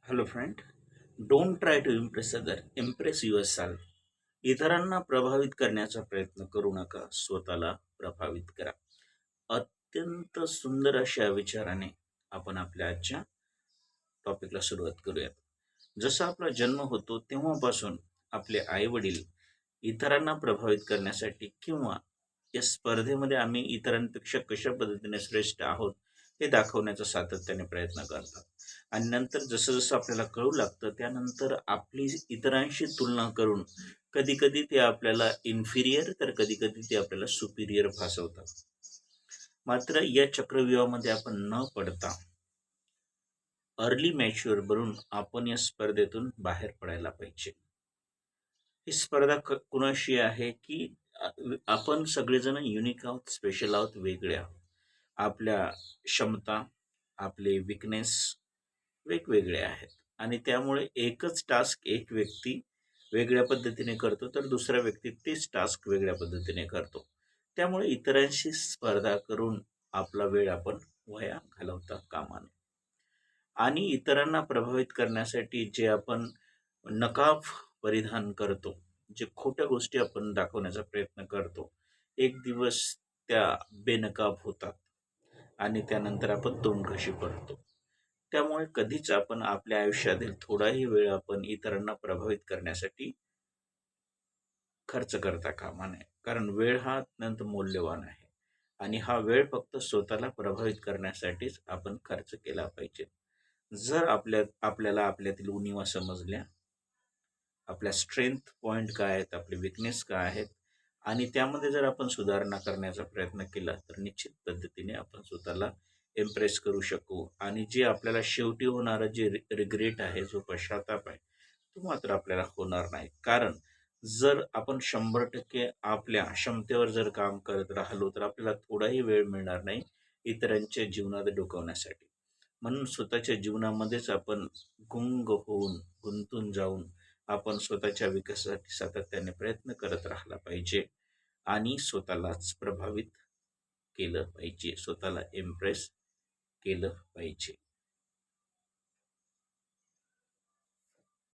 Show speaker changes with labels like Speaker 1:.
Speaker 1: Hello friend. Don't try to impress other, impress yourself. इतरांना प्रभावित करण्याचा प्रयत्न करू नका, स्वतःला प्रभावित करा. अत्यंत सुंदर अशा विचाराने आपण आपल्या आजच्या टॉपिकला सुरुवात करूयात. जसा आपला जन्म होतो तेव्हापासून आपले आई वडील इतरांना प्रभावित करण्यासाठी किंवा या स्पर्धेमध्ये आम्ही इतरांपेक्षा कशा पद्धतीने श्रेष्ठ आहोत हे दाखवण्याचा सातत्याने प्रयत्न करतात. आणि नंतर जसं जसं आपल्याला कळू लागतं त्यानंतर आपली इतरांशी तुलना करून कधी कधी ते आपल्याला इन्फिरियर तर कधी कधी ते आपल्याला सुपिरियर भासवतात. मात्र या चक्रव्यूहामध्ये आपण न पडता अर्ली मॅच्युअर बनून आपण या स्पर्धेतून बाहेर पडायला पाहिजे. ही स्पर्धा कुणाशी आहे की आपण सगळेजण युनिक आहोत, स्पेशल आहोत, वेगळे आहोत. आपल्या क्षमता, आपले विकनेस वेगवेगळे आहेत आणि त्यामुळे एकच टास्क एक व्यक्ती वेगळ्या पद्धतीने करतो तर दुसरा व्यक्ती तेच टास्क वेगळ्या पद्धतीने करतो. त्यामुळे इतरांशी स्पर्धा करून आपला वेळ आपण वाया घालवता कामा नये. आणि इतरांना प्रभावित करण्यासाठी जे आपण नकाब परिधान करतो, जे खोट्या गोष्टी आपण दाखवण्याचा प्रयत्न करतो, एक दिवस त्या बेनकाब होतात आणि त्यानंतर आपण तोंडघशी पडतो. त्यामुळे कधीच आपण आपल्या आयुष्यातील थोडाही वेळ आपण इतरांना प्रभावित करण्यासाठी खर्च करता कामा नये. कारण वेळ हा अत्यंत मौल्यवान आहे आणि हा वेळ फक्त स्वतःला प्रभावित करण्यासाठीच आपण खर्च केला पाहिजे. जर आपल्याला आपल्यातील उणिवा समजल्या, आपल्या स्ट्रेंथ पॉइंट काय आहेत, आपले विकनेस काय आहेत आणि त्यामध्ये जर आपण सुधारणा करण्याचा प्रयत्न केला तर निश्चित पद्धतीने आपण स्वतःला इम्प्रेस करू शकू आणि जे आपल्याला शेवटी होणारं जे रिग्रेट आहे, जो पश्चाताप आहे, तो मात्र आपल्याला होणार नाही. कारण जर आपण 100% आपल्या क्षमतेवर जर काम करत राहिलो तर आपल्याला थोडाही वेळ मिळणार नाही इतरांच्या जीवनात डोकावण्यासाठी. म्हणून स्वतःच्या जीवनामध्येच आपण गुंग होऊन, गुंतून जाऊन आपण स्वतःच्या विकासासाठी सातत्याने प्रयत्न करत राहिला पाहिजे आणि स्वतःलाच प्रभावित केलं पाहिजे, स्वतःला इम्प्रेस केलं पाहिजे.